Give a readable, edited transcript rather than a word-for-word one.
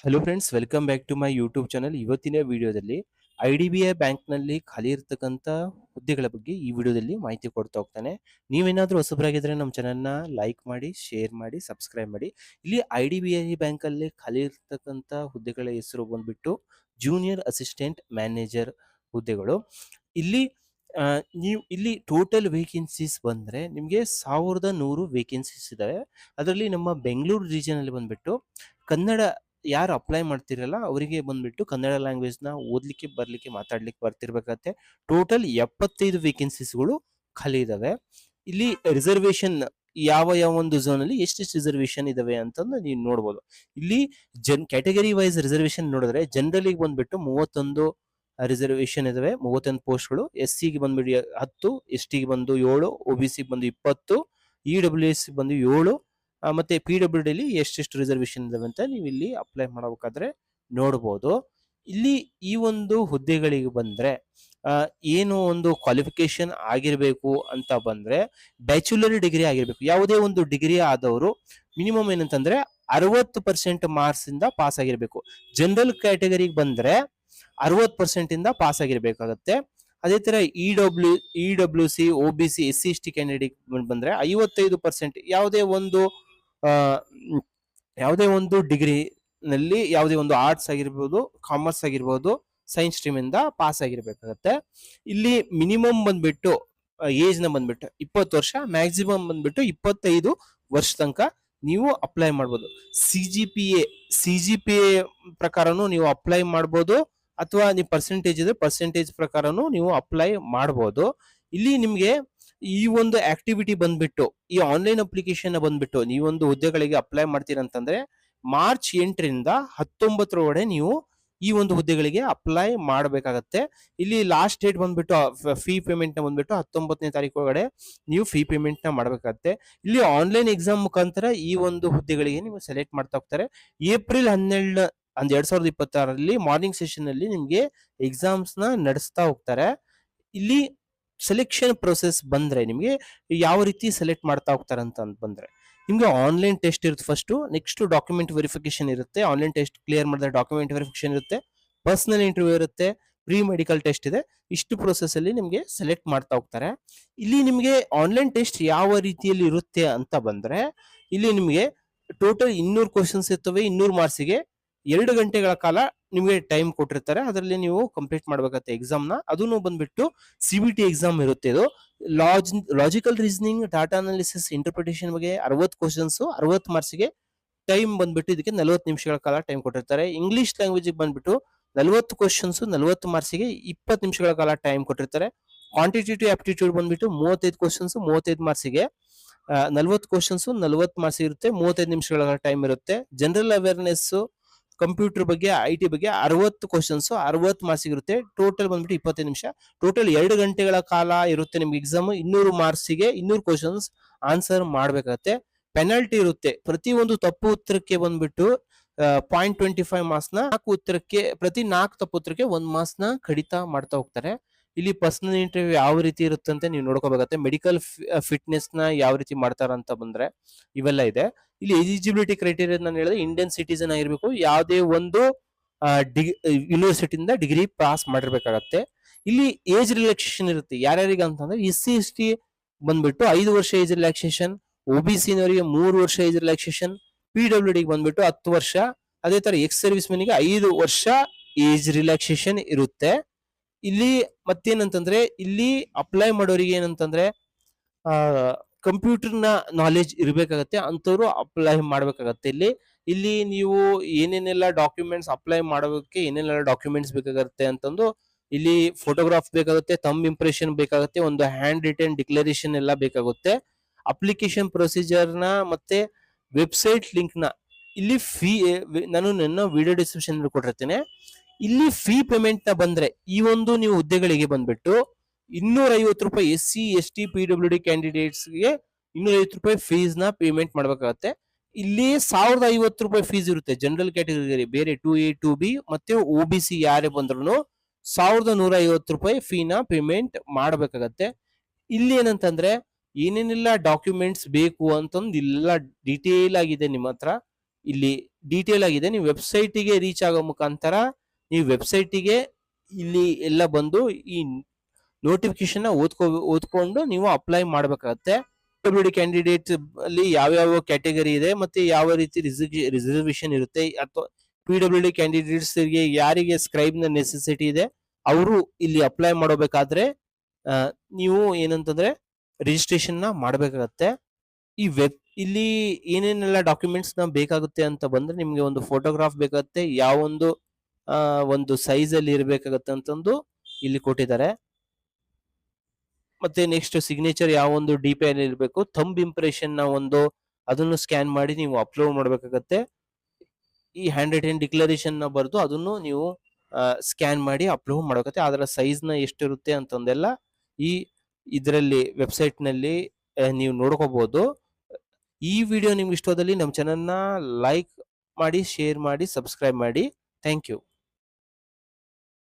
Hello friends, welcome back to my YouTube channel. ಇವತ್ತಿನ ವಿಡಿಯೋದಲ್ಲಿ IDBI ಬ್ಯಾಂಕ್ನಲ್ಲಿ ಖಾಲಿ ಇರತಕ್ಕಂಥ ಹುದ್ದೆಗಳ ಬಗ್ಗೆ ಈ ವಿಡಿಯೋದಲ್ಲಿ ಮಾಹಿತಿ ಕೊಡ್ತಾ ಹೋಗ್ತಾನೆ. ನೀವೇನಾದರೂ ಹೊಸಬರಾಗಿದ್ರೆ ನಮ್ಮ ಚಾನಲ್ನ ಲೈಕ್ ಮಾಡಿ, ಶೇರ್ ಮಾಡಿ, ಸಬ್ಸ್ಕ್ರೈಬ್ ಮಾಡಿ. ಇಲ್ಲಿ IDBI ಬ್ಯಾಂಕಲ್ಲಿ ಖಾಲಿ ಇರತಕ್ಕಂಥ ಹುದ್ದೆಗಳ ಹೆಸರು ಬಂದ್ಬಿಟ್ಟು ಜೂನಿಯರ್ ಅಸಿಸ್ಟೆಂಟ್ ಮ್ಯಾನೇಜರ್ ಹುದ್ದೆಗಳು. ಇಲ್ಲಿ ನೀವು ಇಲ್ಲಿ ಟೋಟಲ್ ವೇಕೆನ್ಸೀಸ್ ಬಂದರೆ ನಿಮಗೆ 1100 ವೇಕೆನ್ಸೀಸ್ ಇದ್ದಾವೆ. ಅದರಲ್ಲಿ ನಮ್ಮ ಬೆಂಗಳೂರು ರೀಜನಲ್ಲಿ ಬಂದ್ಬಿಟ್ಟು ಕನ್ನಡ ಯಾರು ಅಪ್ಲೈ ಮಾಡ್ತಿರಲ್ಲ ಅವರಿಗೆ ಬಂದ್ಬಿಟ್ಟು ಕನ್ನಡ ಲ್ಯಾಂಗ್ವೇಜ್ನ ಓದಲಿಕ್ಕೆ ಬರಲಿಕ್ಕೆ ಮಾತಾಡ್ಲಿಕ್ಕೆ ಬರ್ತಿರ್ಬೇಕಾಗತ್ತೆ. ಟೋಟಲ್ 75 ವೇಕೆನ್ಸೀಸ್ಗಳು ಖಾಲಿ ಇದಾವೆ. ಇಲ್ಲಿ ರಿಸರ್ವೇಶನ್ ಯಾವ ಯಾವ ಒಂದು ಝೋನಲ್ಲಿ ಎಷ್ಟೆಷ್ಟು ರಿಸರ್ವೇಶನ್ ಇದಾವೆ ಅಂತಂದು ನೀವು ನೋಡ್ಬೋದು. ಇಲ್ಲಿ ಕ್ಯಾಟಗರಿ ವೈಸ್ ರಿಸರ್ವೇಶನ್ ನೋಡಿದ್ರೆ ಜನರಲಿಗೆ ಬಂದ್ಬಿಟ್ಟು 31 ರಿಸರ್ವೇಶನ್ ಇದಾವೆ, 31 ಪೋಸ್ಟ್ಗಳು. SC ಗೆ ಬಂದ್ಬಿಟ್ಟು 10, ST ಗೆ ಬಂದು 7, OBC ಬಂದು 20, EWS ಬಂದು 7, ಮತ್ತೆ PWD ಎಷ್ಟೆಷ್ಟು ರಿಸರ್ವೇಶನ್ ಇದಾವೆ ಅಂತ ನೀವು ಇಲ್ಲಿ ಅಪ್ಲೈ ಮಾಡಬೇಕಾದ್ರೆ ನೋಡ್ಬೋದು. ಇಲ್ಲಿ ಈ ಒಂದು ಹುದ್ದೆಗಳಿಗೆ ಬಂದ್ರೆ ಏನು ಒಂದು ಕ್ವಾಲಿಫಿಕೇಶನ್ ಆಗಿರಬೇಕು ಅಂತ ಬಂದ್ರೆ ಬ್ಯಾಚುಲರ್ ಡಿಗ್ರಿ ಆಗಿರ್ಬೇಕು. ಯಾವುದೇ ಒಂದು ಡಿಗ್ರಿ ಆದವರು ಮಿನಿಮಮ್ ಏನಂತಂದ್ರೆ 60% ಮಾರ್ಕ್ಸ್ ಇಂದ ಪಾಸ್ ಆಗಿರ್ಬೇಕು. ಜನರಲ್ ಕ್ಯಾಟಗರಿಗೆ ಬಂದ್ರೆ 60% ಇಂದ ಪಾಸ್ ಆಗಿರ್ಬೇಕಾಗತ್ತೆ. ಅದೇ ತರ EWC, OBC, SC, ST candidate ಬಂದ್ರೆ 55% ಯಾವುದೇ ಒಂದು ಡಿಗ್ರಿ ನಲ್ಲಿ ಯಾವುದೇ ಒಂದು ಆರ್ಟ್ಸ್ ಆಗಿರ್ಬೋದು, ಕಾಮರ್ಸ್ ಆಗಿರ್ಬೋದು, ಸೈನ್ಸ್ ಸ್ಟ್ರೀಮ್ ಇಂದ ಪಾಸ್ ಆಗಿರ್ಬೇಕಾಗತ್ತೆ. ಇಲ್ಲಿ ಮಿನಿಮಮ್ ಬಂದ್ಬಿಟ್ಟು ಏಜ್ ನ ಬಂದ್ಬಿಟ್ಟು 20 ವರ್ಷ, ಮ್ಯಾಕ್ಸಿಮಮ್ ಬಂದ್ಬಿಟ್ಟು 25 ವರ್ಷ ತನಕ ನೀವು ಅಪ್ಲೈ ಮಾಡ್ಬೋದು. CGPA ಪ್ರಕಾರನು ನೀವು ಅಪ್ಲೈ ಮಾಡ್ಬೋದು, ಅಥವಾ ನೀವು ಪರ್ಸೆಂಟೇಜ್ ಇದೆ ಪರ್ಸೆಂಟೇಜ್ ಪ್ರಕಾರನು ನೀವು ಅಪ್ಲೈ ಮಾಡ್ಬೋದು. ಇಲ್ಲಿ ನಿಮ್ಗೆ ಈ ಒಂದು ಆಕ್ಟಿವಿಟಿ ಬಂದ್ಬಿಟ್ಟು ಈ ಆನ್ಲೈನ್ ಅಪ್ಲಿಕೇಶನ್ ಬಂದ್ಬಿಟ್ಟು ನೀವೊಂದು ಹುದ್ದೆಗಳಿಗೆ ಅಪ್ಲೈ ಮಾಡ್ತೀರಂತಂದ್ರೆ ಮಾರ್ಚ್ 8ರಿಂದ 19 ನೀವು ಈ ಒಂದು ಹುದ್ದೆಗಳಿಗೆ ಅಪ್ಲೈ ಮಾಡಬೇಕಾಗತ್ತೆ. ಇಲ್ಲಿ ಲಾಸ್ಟ್ ಡೇಟ್ ಬಂದ್ಬಿಟ್ಟು ಫೀ ಪೇಮೆಂಟ್ ನ ಬಂದ್ಬಿಟ್ಟು 19ನೇ ತಾರೀಕು ಒಳಗಡೆ ನೀವು ಫೀ ಪೇಮೆಂಟ್ ನ ಮಾಡಬೇಕಾಗತ್ತೆ. ಇಲ್ಲಿ ಆನ್ಲೈನ್ ಎಕ್ಸಾಮ್ ಮುಖಾಂತರ ಈ ಒಂದು ಹುದ್ದೆಗಳಿಗೆ ನೀವು ಸೆಲೆಕ್ಟ್ ಮಾಡ್ತಾ ಹೋಗ್ತಾರೆ. ಏಪ್ರಿಲ್ 12 2026 ಮಾರ್ನಿಂಗ್ ಸೆಷನ್ ಅಲ್ಲಿ ನಿಮ್ಗೆ ಎಕ್ಸಾಮ್ಸ್ ನ ನಡೆಸ್ತಾ ಹೋಗ್ತಾರೆ. ಇಲ್ಲಿ ಸೆಲೆಕ್ಷನ್ ಪ್ರೊಸೆಸ್ ಬಂದ್ರೆ ನಿಮಗೆ ಯಾವ ರೀತಿ ಸೆಲೆಕ್ಟ್ ಮಾಡ್ತಾ ಹೋಗ್ತಾರೆ ಅಂತ ಬಂದ್ರೆ ನಿಮ್ಗೆ ಆನ್ಲೈನ್ ಟೆಸ್ಟ್ ಇರುತ್ತೆ ಫಸ್ಟ್, ನೆಕ್ಸ್ಟ್ ಡಾಕ್ಯುಮೆಂಟ್ ವೆರಿಫಿಕೇಶನ್ ಇರುತ್ತೆ. ಆನ್ಲೈನ್ ಟೆಸ್ಟ್ ಕ್ಲಿಯರ್ ಮಾಡಿದ್ರೆ ಡಾಕ್ಯುಮೆಂಟ್ ವೆರಿಫಿಕೇಶನ್ ಇರುತ್ತೆ, ಪರ್ಸನಲ್ ಇಂಟರ್ವ್ಯೂ ಇರುತ್ತೆ, ಪ್ರೀ ಮೆಡಿಕಲ್ ಟೆಸ್ಟ್ ಇದೆ. ಇಷ್ಟು ಪ್ರೊಸೆಸ್ ಅಲ್ಲಿ ನಿಮ್ಗೆ ಸೆಲೆಕ್ಟ್ ಮಾಡ್ತಾ ಹೋಗ್ತಾರೆ. ಇಲ್ಲಿ ನಿಮ್ಗೆ ಆನ್ಲೈನ್ ಟೆಸ್ಟ್ ಯಾವ ರೀತಿಯಲ್ಲಿ ಇರುತ್ತೆ ಅಂತ ಬಂದ್ರೆ ಇಲ್ಲಿ ನಿಮ್ಗೆ ಟೋಟಲ್ 200 ಕ್ವಶನ್ಸ್ ಇರ್ತವೆ. 200 ಮಾರ್ಕ್ಸಿಗೆ 2 ಗಂಟೆಗಳ ಕಾಲ ನಿಮಗೆ ಟೈಮ್ ಕೊಟ್ಟಿರ್ತಾರೆ. ಅದರಲ್ಲಿ ನೀವು ಕಂಪ್ಲೀಟ್ ಮಾಡ್ಬೇಕಾಗುತ್ತೆ ಎಕ್ಸಾಮ್ ನ. ಅದನ್ನು ಬಂದ್ಬಿಟ್ಟು CBT ಎಕ್ಸಾಮ್ ಇರುತ್ತೆ. ಇದು logical reasoning, data analysis, interpretation ಬಗ್ಗೆ 60 ಕ್ವಶನ್ಸ್, 60 ಮಾರ್ಕ್ಸ್ಗೆ ಟೈಮ್ ಬಂದ್ಬಿಟ್ಟು ಇದಕ್ಕೆ 40 ನಿಮಿಷಗಳ ಕಾಲ ಟೈಮ್ ಕೊಟ್ಟಿರ್ತಾರೆ. ಇಂಗ್ಲಿಷ್ ಲ್ಯಾಂಗ್ವೇಜ್ ಬಂದ್ಬಿಟ್ಟು 40 ಕ್ವಶನ್ಸ್, 40 ಮಾರ್ಕ್ಸ್ಗೆ 20 ನಿಮಿಷಗಳ ಕಾಲ ಟೈಮ್ ಕೊಟ್ಟಿರ್ತಾರೆ. ಕ್ವಾಂಟಿಟೇಟಿವ್ ಆಪ್ಟಿಟ್ಯೂಡ್ ಬಂದ್ಬಿಟ್ಟು 35 ಕ್ವಶನ್ಸ್, 35 ಮಾರ್ಕ್ಸ್ಗೆ 40 ಕ್ವಶನ್ಸ್, 40 ಮಾರ್ಕ್ಸ್ ಇರುತ್ತೆ, 35 ನಿಮಿಷಗಳ ಟೈಮ್ ಇರುತ್ತೆ. ಜನರಲ್ ಅವೇರ್ನೆಸ್, ಕಂಪ್ಯೂಟರ್ ಬಗ್ಗೆ, IT ಬಗ್ಗೆ 60 ಕ್ವಶನ್ಸ್, 60 ಮಾರ್ಕ್ಸ್ ಇರುತ್ತೆ. ಟೋಟಲ್ ಬಂದ್ಬಿಟ್ಟು 25 ನಿಮಿಷ. ಟೋಟಲ್ 2 ಗಂಟೆಗಳ ಕಾಲ ಇರುತ್ತೆ ನಿಮ್ಗೆ ಎಕ್ಸಾಮ್. 200 ಮಾರ್ಕ್ಸ್ಗೆ 200 ಕ್ವಶನ್ಸ್ ಆನ್ಸರ್ ಮಾಡ್ಬೇಕಾಗತ್ತೆ. ಪೆನಾಲ್ಟಿ ಇರುತ್ತೆ. ಪ್ರತಿ ಒಂದು ತಪ್ಪು ಉತ್ತರಕ್ಕೆ ಬಂದ್ಬಿಟ್ಟು 0.25 ಮಾರ್ಕ್ಸ್ ನ, ಪ್ರತಿ 4 ತಪ್ಪು ಉತ್ತರಕ್ಕೆ 1 ಮಾರ್ಕ್ಸ್ ನ ಕಡಿತ ಮಾಡ್ತಾ ಹೋಗ್ತಾರೆ. ಇಲ್ಲಿ ಪರ್ಸನಲ್ ಇಂಟರ್ವ್ಯೂ ಯಾವ ರೀತಿ ಇರುತ್ತೆ ಅಂತ ನೀವು ನೋಡ್ಕೋಬೇಕಾಗತ್ತೆ. ಮೆಡಿಕಲ್ ಫಿಟ್ನೆಸ್ ನ ಯಾವ ರೀತಿ ಮಾಡ್ತಾರ ಅಂತ ಬಂದ್ರೆ ಇವೆಲ್ಲ ಇದೆ. ಇಲ್ಲಿ ಎಲಿಜಿಬಿಲಿಟಿ ಕ್ರೈಟೀರಿಯಾ ನಾನು ಹೇಳಿದ್ರೆ ಇಂಡಿಯನ್ ಸಿಟಿಸನ್ ಆಗಿರ್ಬೇಕು, ಯಾವುದೇ ಒಂದು ಯೂನಿವರ್ಸಿಟಿಯಿಂದ ಡಿಗ್ರಿ ಪಾಸ್ ಮಾಡಿರ್ಬೇಕಾಗತ್ತೆ. ಇಲ್ಲಿ ಏಜ್ ರಿಲ್ಯಾಕ್ಸೇಷನ್ ಇರುತ್ತೆ. ಯಾರ್ಯಾರಿಗೆ ಅಂತಂದ್ರೆ SC, ST ಬಂದ್ಬಿಟ್ಟು 5 ವರ್ಷ ಏಜ್ ರಿಲ್ಯಾಕ್ಸೇಷನ್, OBC ನವರಿಗೆ 3 ವರ್ಷ ಏಜ್ ರಿಲ್ಯಾಕ್ಸೇಷನ್, PWD ಬಂದ್ಬಿಟ್ಟು 10 ವರ್ಷ, ಅದೇ ತರ ಎಕ್ಸ್ ಸರ್ವಿಸ್ ಮೆನ್ಗೆ 5 ವರ್ಷ ಏಜ್ ರಿಲ್ಯಾಕ್ಸೇಷನ್ ಇರುತ್ತೆ. ಇಲ್ಲಿ ಮತ್ತೇನಂತಂದ್ರೆ ಇಲ್ಲಿ ಅಪ್ಲೈ ಮಾಡೋರಿಗೆ ಏನಂತಂದ್ರೆ ಕಂಪ್ಯೂಟರ್ ನ ನಾಲೆಜ್ ಇರಬೇಕಾಗತ್ತೆ, ಅಂತವ್ರು ಅಪ್ಲೈ ಮಾಡ್ಬೇಕಾಗತ್ತೆ. ಇಲ್ಲಿ ನೀವು ಏನೇನೆಲ್ಲ ಡಾಕ್ಯುಮೆಂಟ್ಸ್ ಅಪ್ಲೈ ಮಾಡೋದಕ್ಕೆ ಏನೇನೆಲ್ಲ ಡಾಕ್ಯುಮೆಂಟ್ಸ್ ಬೇಕಾಗುತ್ತೆ ಅಂತಂದು ಇಲ್ಲಿ ಫೋಟೋಗ್ರಾಫ್ ಬೇಕಾಗುತ್ತೆ, ಥಂಬ್ ಇಂಪ್ರೆಷನ್ ಬೇಕಾಗುತ್ತೆ, ಒಂದು ಹ್ಯಾಂಡ್ ರಿಟನ್ ಡಿಕ್ಲರೇಷನ್ ಎಲ್ಲ ಬೇಕಾಗುತ್ತೆ. ಅಪ್ಲಿಕೇಶನ್ ಪ್ರೊಸೀಜರ್ ನ ಮತ್ತೆ ವೆಬ್ಸೈಟ್ ಲಿಂಕ್ ನ ಇಲ್ಲಿ ನಾನು ನನ್ನ ವಿಡಿಯೋ ಡಿಸ್ಕ್ರಿಪ್ಷನ್ ಕೊಟ್ಟಿರ್ತೇನೆ. ಇಲ್ಲಿ ಫೀ ಪೇಮೆಂಟ್ ನ ಬಂದ್ರೆ ಈ ಒಂದು ನೀವು ಹುದ್ದೆಗಳಿಗೆ ಬಂದ್ಬಿಟ್ಟು 250 ರೂಪಾಯಿ SC, ST, PWD ಕ್ಯಾಂಡಿಡೇಟ್ಸ್ಗೆ 250 ರೂಪಾಯಿ ಫೀಸ್ ನ ಪೇಮೆಂಟ್ ಮಾಡ್ಬೇಕಾಗತ್ತೆ. ಇಲ್ಲಿ 1050 ರೂಪಾಯಿ ಫೀಸ್ ಇರುತ್ತೆ ಜನರಲ್ ಕ್ಯಾಟಗರಿ, ಬೇರೆ 2A, 2B ಮತ್ತೆ OBC ಯಾರೇ ಬಂದ್ರು 1150 ರೂಪಾಯಿ ಫೀ ನ ಪೇಮೆಂಟ್ ಮಾಡಬೇಕಾಗತ್ತೆ. ಇಲ್ಲಿ ಏನಂತಂದ್ರೆ ಏನೇನೆಲ್ಲ ಡಾಕ್ಯುಮೆಂಟ್ಸ್ ಬೇಕು ಅಂತಂದು ಎಲ್ಲ ಡೀಟೇಲ್ ಆಗಿದೆ ನಿಮ್ಮ ಹತ್ರ. ಇಲ್ಲಿ ಡೀಟೇಲ್ ಆಗಿದೆ. ನೀವು ವೆಬ್ಸೈಟಿಗೆ ರೀಚ್ ಆಗೋ ಮುಖಾಂತರ ನೀವು ವೆಬ್ಸೈಟಿಗೆ ಇಲ್ಲಿ ಎಲ್ಲ ಬಂದು ಈ ನೋಟಿಫಿಕೇಶನ್ ಓದ್ಕೊಂಡು ನೀವು ಅಪ್ಲೈ ಮಾಡಬೇಕಾಗತ್ತೆ. PWD ಕ್ಯಾಂಡಿಡೇಟ್ ಅಲ್ಲಿ ಯಾವ್ಯಾವ ಕ್ಯಾಟಗರಿ ಇದೆ ಮತ್ತೆ ಯಾವ ರೀತಿ ರಿಸರ್ವೇಶನ್ ಇರುತ್ತೆ, ಅಥವಾ PWD ಕ್ಯಾಂಡಿಡೇಟ್ಸ್ ಯಾರಿಗೆ ಸ್ಕ್ರೈಬ್ ನ ನೆಸೆಸಿಟಿ ಇದೆ ಅವರು ಇಲ್ಲಿ ಅಪ್ಲೈ ಮಾಡಬೇಕಾದ್ರೆ ನೀವು ಏನಂತಂದ್ರೆ ರಿಜಿಸ್ಟ್ರೇಷನ್ ನ ಮಾಡಬೇಕಾಗತ್ತೆ. ಈ ಇಲ್ಲಿ ಏನೇನೆಲ್ಲ ಡಾಕ್ಯುಮೆಂಟ್ಸ್ ನ ಬೇಕಾಗುತ್ತೆ ಅಂತ ಬಂದ್ರೆ ನಿಮ್ಗೆ ಒಂದು ಫೋಟೋಗ್ರಾಫ್ ಬೇಕಾಗುತ್ತೆ, ಯಾವೊಂದು ಒಂದು ಸೈಜ್ ಅಲ್ಲಿ ಇರಬೇಕಾಗತ್ತೆ ಅಂತಂದು ಇಲ್ಲಿ ಕೊಟ್ಟಿದ್ದಾರೆ. ಮತ್ತೆ ನೆಕ್ಸ್ಟ್ ಸಿಗ್ನೇಚರ್ ಯಾವ ಒಂದು DP ಅಲ್ಲಿ ಇರಬೇಕು, ಥಂಬ್ ಇಂಪ್ರೆಷನ್ ನ ಅದನ್ನು ಸ್ಕ್ಯಾನ್ ಮಾಡಿ ನೀವು ಅಪ್ಲೋಡ್ ಮಾಡಬೇಕಾಗತ್ತೆ. ಈ ಹ್ಯಾಂಡ್ ರಿಟನ್ ಡಿಕ್ಲರೇಷನ್ ನ ಬರೆದು ಅದನ್ನು ನೀವು ಸ್ಕ್ಯಾನ್ ಮಾಡಿ ಅಪ್ಲೋಡ್ ಮಾಡಬೇಕಾಗುತ್ತೆ. ಅದರ ಸೈಜ್ ನ ಎಷ್ಟಿರುತ್ತೆ ಅಂತಂದೆಲ್ಲ ಈ ಇದರಲ್ಲಿ ವೆಬ್ಸೈಟ್ ನಲ್ಲಿ ನೀವು ನೋಡ್ಕೋಬಹುದು. ಈ ವಿಡಿಯೋ ನಿಮ್ಗೆ ಇಷ್ಟವಾದಲ್ಲಿ ನಮ್ಮ ಚಾನೆಲ್ ನ ಲೈಕ್ ಮಾಡಿ, ಶೇರ್ ಮಾಡಿ, ಸಬ್ಸ್ಕ್ರೈಬ್ ಮಾಡಿ. Thank you.